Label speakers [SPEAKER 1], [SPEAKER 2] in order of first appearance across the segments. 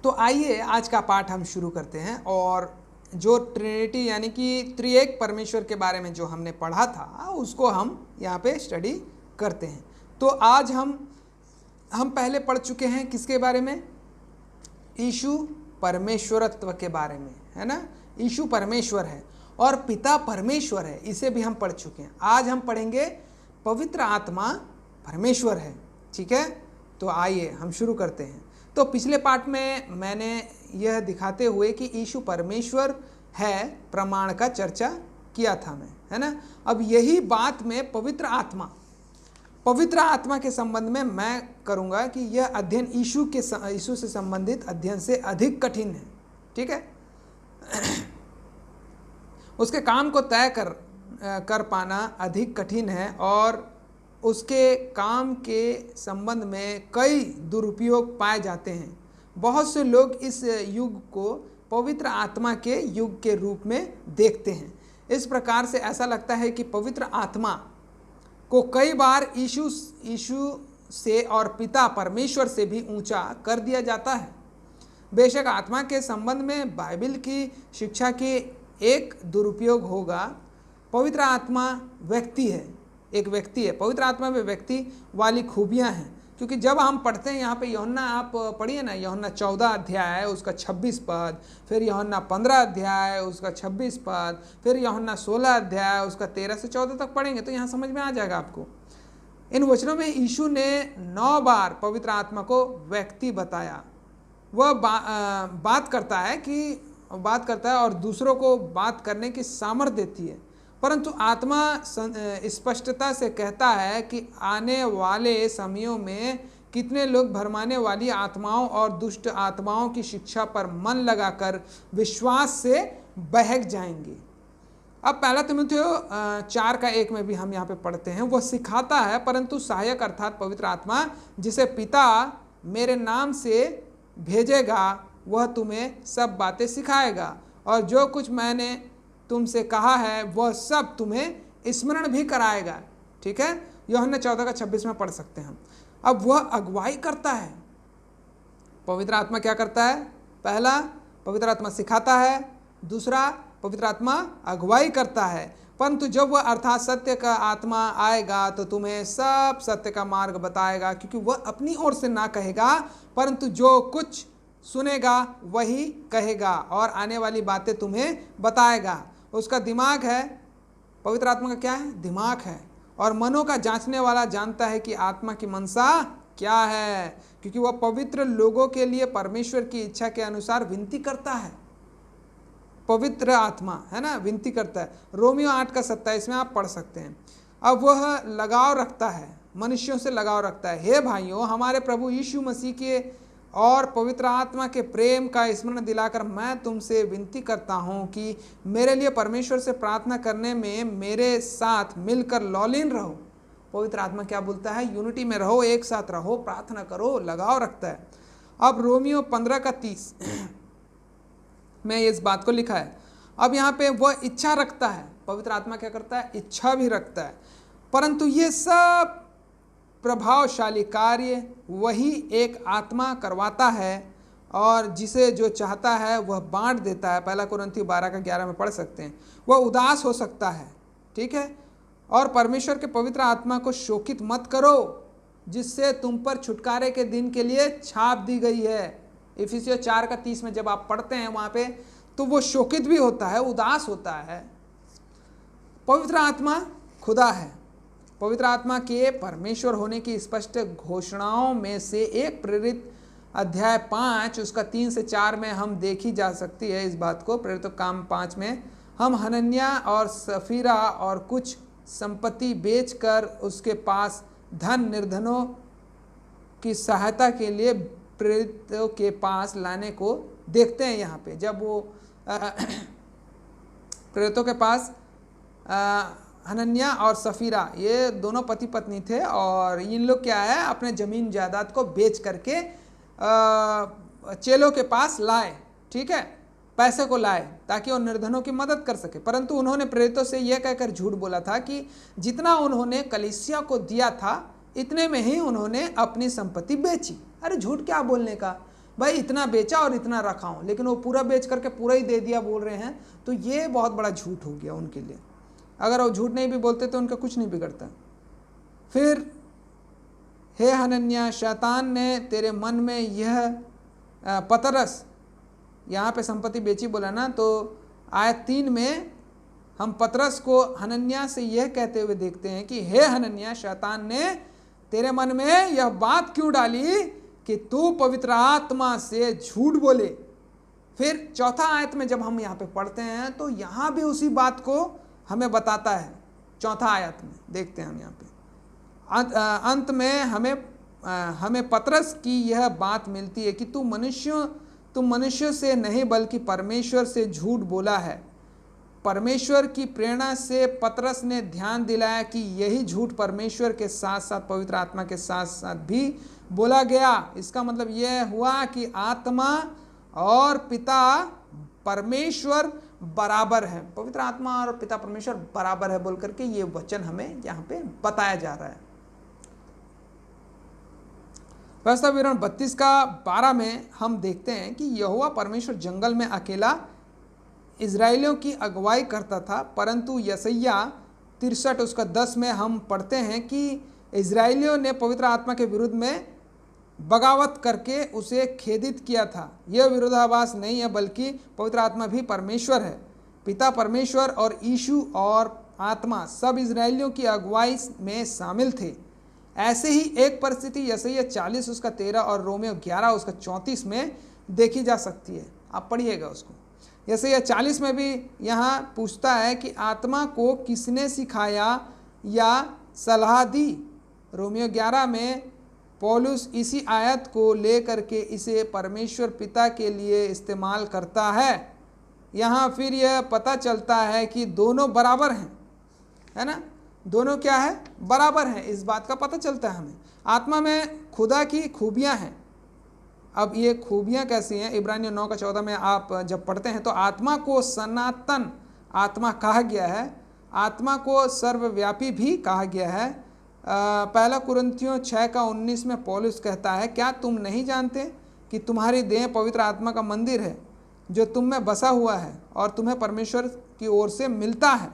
[SPEAKER 1] तो आइए आज का पाठ हम शुरू करते हैं। और जो ट्रिनिटी यानी कि त्रिएक परमेश्वर के बारे में जो हमने पढ़ा था उसको हम यहाँ पे स्टडी करते हैं। तो आज हम पहले पढ़ चुके हैं किसके बारे में? यीशु परमेश्वरत्व के बारे में, है ना। यीशु परमेश्वर है और पिता परमेश्वर है, इसे भी हम पढ़ चुके हैं। आज हम पढ़ेंगे पवित्र आत्मा परमेश्वर है, ठीक है। तो आइए हम शुरू करते हैं। तो पिछले पाठ में मैंने यह दिखाते हुए कि यीशु परमेश्वर है प्रमाण का चर्चा किया था मैं, है ना। अब यही बात में पवित्र आत्मा के संबंध में मैं करूंगा कि यह अध्ययन यीशु से संबंधित अध्ययन से अधिक कठिन है, ठीक है। उसके काम को तय कर पाना अधिक कठिन है और उसके काम के संबंध में कई दुरुपयोग पाए जाते हैं। बहुत से लोग इस युग को पवित्र आत्मा के युग के रूप में देखते हैं। इस प्रकार से ऐसा लगता है कि पवित्र आत्मा को कई बार यीशु से और पिता परमेश्वर से भी ऊंचा कर दिया जाता है। बेशक आत्मा के संबंध में बाइबल की शिक्षा के एक दुरुपयोग होगा। पवित्र आत्मा एक व्यक्ति है। पवित्र आत्मा में व्यक्ति वाली खूबियां हैं, क्योंकि जब हम पढ़ते हैं यहाँ पे यूहन्ना, आप पढ़िए ना, यूहन्ना 14 अध्याय उसका 26 पद, फिर यूहन्ना 15 अध्याय उसका 26 पद, फिर यूहन्ना 16 अध्याय उसका 13 से 14 तक पढ़ेंगे तो यहाँ समझ में आ जाएगा आपको। इन वचनों में यीशु ने 9 बार पवित्र आत्मा को व्यक्ति बताया। वह बात करता है और दूसरों को बात करने की सामर्थ्य देती है, परंतु आत्मा स्पष्टता से कहता है कि आने वाले समयों में कितने लोग भरमाने वाली आत्माओं और दुष्ट आत्माओं की शिक्षा पर मन लगाकर विश्वास से बहक जाएंगे। अब पहला तीमुथियो 4:1 में भी हम यहाँ पे पढ़ते हैं, वह सिखाता है, परंतु सहायक अर्थात पवित्र आत्मा जिसे पिता मेरे नाम से भेजेगा वह तुम्हें सब बातें सिखाएगा और जो कुछ मैंने तुमसे कहा है वह सब तुम्हें स्मरण भी कराएगा, ठीक है। यूहन्ना 14:26 में पढ़ सकते हैं हम। अब वह अगुवाई करता है। पवित्र आत्मा क्या करता है? पहला, पवित्र आत्मा सिखाता है। दूसरा, पवित्र आत्मा अगुवाई करता है। परंतु जब वह अर्थात सत्य का आत्मा आएगा तो तुम्हें सब सत्य का मार्ग बताएगा, क्योंकि वह अपनी ओर से ना कहेगा, परंतु जो कुछ सुनेगा वही कहेगा और आने वाली बातें तुम्हें बताएगा। उसका दिमाग है, पवित्र आत्मा का क्या है? दिमाग है। और मनों का जांचने वाला जानता है कि आत्मा की मनसा क्या है, क्योंकि वह पवित्र लोगों के लिए परमेश्वर की इच्छा के अनुसार विनती करता है। पवित्र आत्मा, है ना, विनती करता है। रोमियो 8:27 में आप पढ़ सकते हैं। अब वह लगाव रखता है, मनुष्यों से लगाव रखता है। हे भाइयों, हमारे प्रभु यीशु मसीह के और पवित्र आत्मा के प्रेम का स्मरण दिलाकर मैं तुमसे विनती करता हूँ कि मेरे लिए परमेश्वर से प्रार्थना करने में मेरे साथ मिलकर लौलीन रहो। पवित्र आत्मा क्या बोलता है? यूनिटी में रहो, एक साथ रहो, प्रार्थना करो, लगाव रखता है। अब रोमियो 15:30 में इस बात को लिखा है। अब यहाँ पे वह इच्छा रखता है। पवित्र आत्मा क्या करता है? इच्छा भी रखता है। परंतु ये सब प्रभावशाली कार्य वही एक आत्मा करवाता है और जिसे जो चाहता है वह बांट देता है। पहला कुरिन्थियों 12:11 में पढ़ सकते हैं। वह उदास हो सकता है, ठीक है। और परमेश्वर के पवित्र आत्मा को शोकित मत करो, जिससे तुम पर छुटकारे के दिन के लिए छाप दी गई है। इफिसियों 4:30 में जब आप पढ़ते हैं वहाँ पे, तो वो शोकित भी होता है, उदास होता है। पवित्र आत्मा खुदा है। पवित्र आत्मा के परमेश्वर होने की स्पष्ट घोषणाओं में से एक प्रेरित अध्याय 5 उसका 3 से 4 में हम देखी जा सकती है इस बात को। प्रेरित काम 5 में हम हनन्याह और सफीरा और कुछ संपत्ति बेचकर उसके पास धन निर्धनों की सहायता के लिए प्रेरितों के पास लाने को देखते हैं। यहाँ पे जब वो प्रेरितों के पास हनन्याह और सफीरा, ये दोनों पति पत्नी थे और इन लोग क्या है, अपने जमीन जायदाद को बेच करके चेलों के पास लाए, ठीक है, पैसे को लाए ताकि वो निर्धनों की मदद कर सके। परंतु उन्होंने प्रेरितों से यह कहकर झूठ बोला था कि जितना उन्होंने कलीसिया को दिया था इतने में ही उन्होंने अपनी संपत्ति बेची। अरे झूठ क्या बोलने का, भाई इतना बेचा और इतना रखा हूँ, लेकिन वो पूरा बेच करके पूरा ही दे दिया बोल रहे हैं, तो ये बहुत बड़ा झूठ हो गया उनके लिए। अगर वो झूठ नहीं भी बोलते तो उनका कुछ नहीं बिगड़ता। फिर हे हनन्याह, शैतान ने तेरे मन में यह पतरस, यहाँ पे संपत्ति बेची बोला ना, तो आयत 3 में हम पतरस को हनन्याह से यह कहते हुए देखते हैं कि हे हनन्याह, शैतान ने तेरे मन में यह बात क्यों डाली कि तू पवित्र आत्मा से झूठ बोले। फिर चौथा आयत में जब हम यहाँ पे पढ़ते हैं तो यहाँ भी उसी बात को हमें बताता है। चौथा आयत में देखते हैं हम यहाँ पे अंत में हमें पतरस की यह बात मिलती है कि तू मनुष्य से नहीं बल्कि परमेश्वर से झूठ बोला है। परमेश्वर की प्रेरणा से पतरस ने ध्यान दिलाया कि यही झूठ परमेश्वर के साथ साथ पवित्र आत्मा के साथ साथ भी बोला गया। इसका मतलब यह हुआ कि आत्मा और पिता परमेश्वर बराबर है, पवित्र आत्मा और पिता परमेश्वर बराबर है बोल करके ये वचन हमें यहाँ पे बताया जा रहा है। व्यवस्था विवरण 32 का 12 में हम देखते हैं कि यहोवा परमेश्वर जंगल में अकेला इजराइलियों की अगुवाई करता था, परंतु यशायाह 63 उसका 10 में हम पढ़ते हैं कि इजराइलियों ने पवित्र आत्मा के विरुद्ध में बगावत करके उसे खेदित किया था। यह विरोधाभास नहीं है, बल्कि पवित्र आत्मा भी परमेश्वर है। पिता परमेश्वर और यीशु और आत्मा सब इजराइलियों की अगुवाई में शामिल थे। ऐसे ही एक परिस्थिति यशायाह 40 उसका 13 और रोमियो 11 उसका 34 में देखी जा सकती है। आप पढ़िएगा उसको। यशायाह 40 में भी यहाँ पूछता है कि आत्मा को किसने सिखाया या सलाह दी। रोमियो 11 में पौलुस इसी आयत को लेकर के इसे परमेश्वर पिता के लिए इस्तेमाल करता है। यहाँ फिर यह पता चलता है कि दोनों बराबर हैं, है ना, दोनों क्या है, बराबर हैं। इस बात का पता चलता है हमें। आत्मा में खुदा की खूबियाँ हैं। अब ये खूबियाँ कैसी हैं, इब्रानियों 9 का 14 में आप जब पढ़ते हैं तो आत्मा को सनातन आत्मा कहा गया है, आत्मा को सर्वव्यापी भी कहा गया है। पहला कुरिन्थियों 6 का 19 में पौलुस कहता है, क्या तुम नहीं जानते कि तुम्हारी देह पवित्र आत्मा का मंदिर है जो तुम में बसा हुआ है और तुम्हें परमेश्वर की ओर से मिलता है,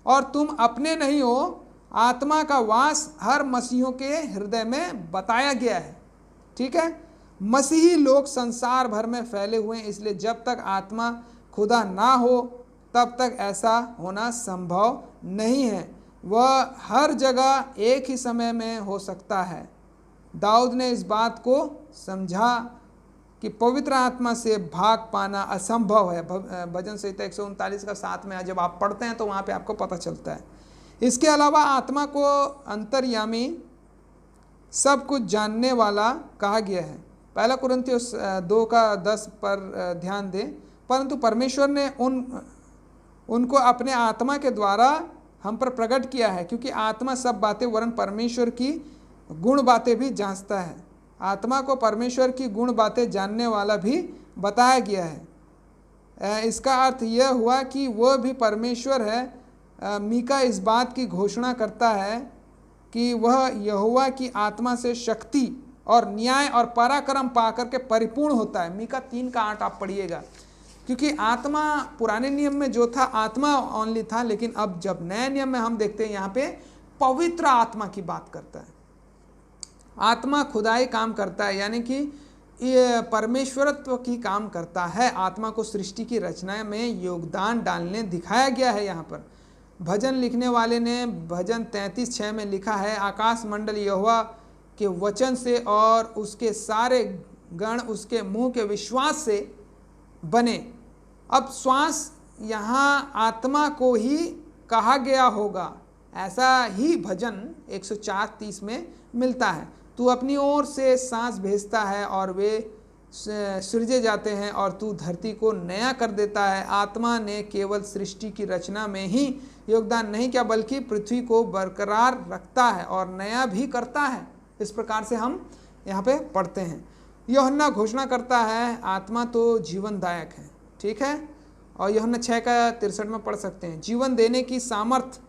[SPEAKER 1] और तुम अपने नहीं हो, आत्मा का वास हर मसीहों के हृदय में बताया गया है। ठीक है, मसीही लोग संसार भर में फैले हुए हैं, इसलिए जब तक आत्मा खुदा ना हो तब तक ऐसा होना संभव नहीं है। वह हर जगह एक ही समय में हो सकता है। दाऊद ने इस बात को समझा कि पवित्र आत्मा से भाग पाना असंभव है। भजन संहिता 139 का 7 में जब आप पढ़ते हैं तो वहाँ पे आपको पता चलता है। इसके अलावा आत्मा को अंतर्यामी, सब कुछ जानने वाला कहा गया है। पहला कुरिन्थियों 2 का 10 पर ध्यान दें। परंतु परमेश्वर ने उनको अपने आत्मा के द्वारा हम पर प्रकट किया है, क्योंकि आत्मा सब बातें वरन परमेश्वर की गुण बातें भी जांचता है। आत्मा को परमेश्वर की गुण बातें जानने वाला भी बताया गया है। इसका अर्थ यह हुआ कि वह भी परमेश्वर है। मीका इस बात की घोषणा करता है कि वह यहोवा की आत्मा से शक्ति और न्याय और पराक्रम पाकर के परिपूर्ण होता है। मीका 3 का 8 आप पढ़िएगा। क्योंकि आत्मा पुराने नियम में जो था आत्मा ओनली था, लेकिन अब जब नए नियम में हम देखते हैं यहाँ पे पवित्र आत्मा की बात करता है। आत्मा खुदाई काम करता है, यानी कि ये परमेश्वरत्व की काम करता है। आत्मा को सृष्टि की रचना में योगदान डालने दिखाया गया है। यहाँ पर भजन लिखने वाले ने भजन 33:6 में लिखा है, आकाश मंडल यहोवा के वचन से और उसके सारे गण उसके मुंह के विश्वास से बने। अब श्वास यहाँ आत्मा को ही कहा गया होगा, ऐसा ही भजन 104:30 में मिलता है। तू अपनी ओर से सांस भेजता है और वे सृजे जाते हैं, और तू धरती को नया कर देता है। आत्मा ने केवल सृष्टि की रचना में ही योगदान नहीं किया, बल्कि पृथ्वी को बरकरार रखता है और नया भी करता है। इस प्रकार से हम यहाँ पे पढ़ते हैं। यूहन्ना घोषणा करता है आत्मा तो जीवनदायक है। ठीक है, और यूहन्ना 6 का 63 में पढ़ सकते हैं, जीवन देने की सामर्थ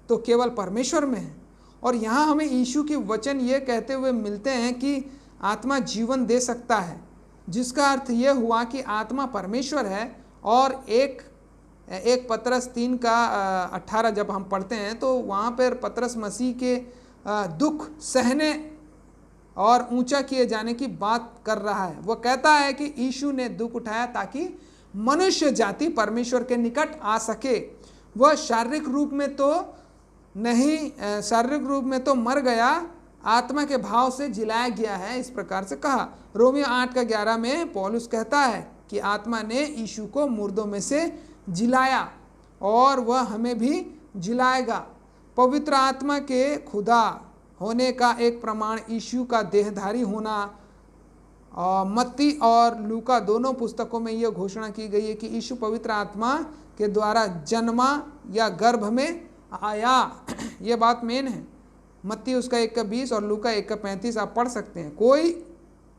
[SPEAKER 1] तो केवल परमेश्वर में है। और यहाँ हमें यीशु के वचन ये कहते हुए मिलते हैं कि आत्मा जीवन दे सकता है। जिसका अर्थ यह हुआ कि आत्मा परमेश्वर है। और एक पतरस 3 का 18 जब हम पढ़ते हैं तो वहाँ पर पतरस मसीह के दुख सहने और ऊंचा किए जाने की बात कर रहा है। वो कहता है कि यीशु ने दुख उठाया ताकि मनुष्य जाति परमेश्वर के निकट आ सके। वह शारीरिक रूप में तो नहीं, शारीरिक रूप में तो मर गया, आत्मा के भाव से जिलाया गया है, इस प्रकार से कहा। रोमियो 8 का 11 में पौलुस कहता है कि आत्मा ने यीशु को मुर्दों में से जिलाया और वह हमें भी जिलाएगा। पवित्र आत्मा के खुदा होने का एक प्रमाण यीशु का देहधारी होना। मत्ती और लूका दोनों पुस्तकों में यह घोषणा की गई है कि यीशु पवित्र आत्मा के द्वारा जन्मा या गर्भ में आया। यह बात मेन है। मत्ती उसका 1 का 20 और लूका 1 का 35 आप पढ़ सकते हैं। कोई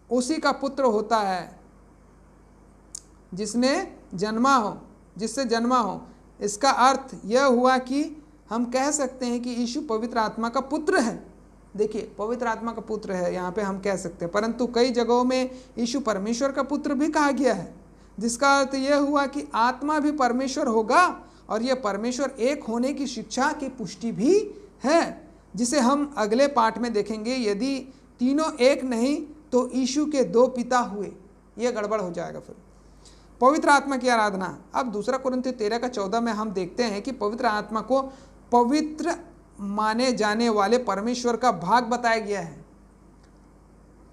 [SPEAKER 1] उसी का पुत्र होता है जिसने जन्मा हो, जिससे जन्मा हो। इसका अर्थ यह हुआ कि हम कह सकते हैं कि यीशु पवित्र आत्मा का पुत्र है। देखिए, पवित्र आत्मा का पुत्र है यहाँ पे हम कह सकते हैं, परंतु कई जगहों में यीशु परमेश्वर का पुत्र भी कहा गया है, जिसका अर्थ यह हुआ कि आत्मा भी परमेश्वर होगा और यह परमेश्वर एक होने की शिक्षा की पुष्टि भी है, जिसे हम अगले पाठ में देखेंगे। यदि तीनों एक नहीं तो यीशु के 2 पिता हुए, यह गड़बड़ हो जाएगा। फिर पवित्र आत्मा की आराधना। अब 2 कुरिन्थियों 13 का 14 में हम देखते हैं कि पवित्र आत्मा को पवित्र माने जाने वाले परमेश्वर का भाग बताया गया है।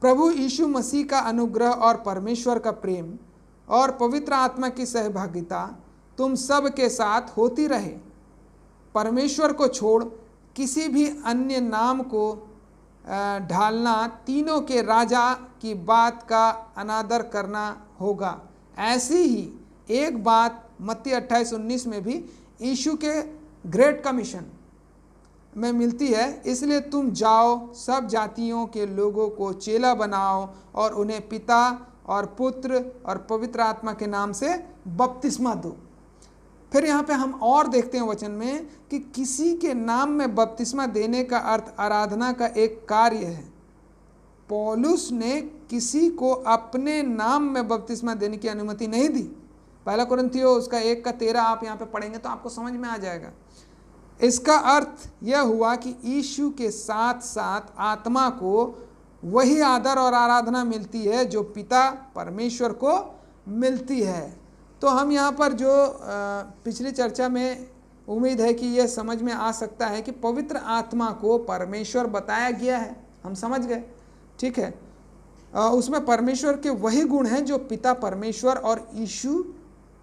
[SPEAKER 1] प्रभु यीशु मसीह का अनुग्रह और परमेश्वर का प्रेम और पवित्र आत्मा की सहभागिता तुम सब के साथ होती रहे। परमेश्वर को छोड़ किसी भी अन्य नाम को ढालना तीनों के राजा की बात का अनादर करना होगा। ऐसी ही एक बात मत्ती 28:19 में भी यीशु के ग्रेट कमीशन में मिलती है। इसलिए तुम जाओ, सब जातियों के लोगों को चेला बनाओ और उन्हें पिता और पुत्र और पवित्र आत्मा के नाम से बपतिस्मा दो। फिर यहाँ पे हम और देखते हैं वचन में कि किसी के नाम में बपतिस्मा देने का अर्थ आराधना का एक कार्य है। पौलुस ने किसी को अपने नाम में बपतिस्मा देने की अनुमति नहीं दी। 1 कुरिन्थियों उसका 1 का 13 आप यहाँ पे पढ़ेंगे तो आपको समझ में आ जाएगा। इसका अर्थ यह हुआ कि यीशु के साथ साथ आत्मा को वही आदर और आराधना मिलती है जो पिता परमेश्वर को मिलती है। तो हम यहाँ पर जो पिछली चर्चा में उम्मीद है कि यह समझ में आ सकता है कि पवित्र आत्मा को परमेश्वर बताया गया है, हम समझ गए, ठीक है। उसमें परमेश्वर के वही गुण हैं जो पिता परमेश्वर और यीशु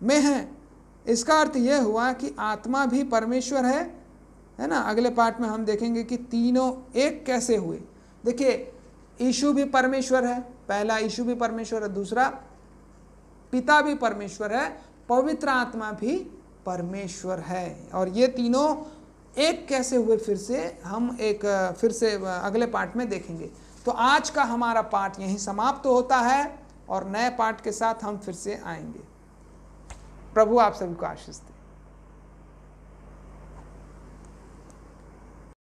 [SPEAKER 1] में हैं। इसका अर्थ यह हुआ कि आत्मा भी परमेश्वर है ना। अगले पाठ में हम देखेंगे कि तीनों एक कैसे हुए। देखिए, यीशु भी परमेश्वर है, पहला यीशु भी परमेश्वर है, दूसरा पिता भी परमेश्वर है, पवित्र आत्मा भी परमेश्वर है, और ये तीनों एक कैसे हुए फिर से अगले पाठ में देखेंगे। तो आज का हमारा पाठ यहीं समाप्त होता है और नए पाठ के साथ हम फिर से आएंगे। प्रभु आप सभी को आशीष दे।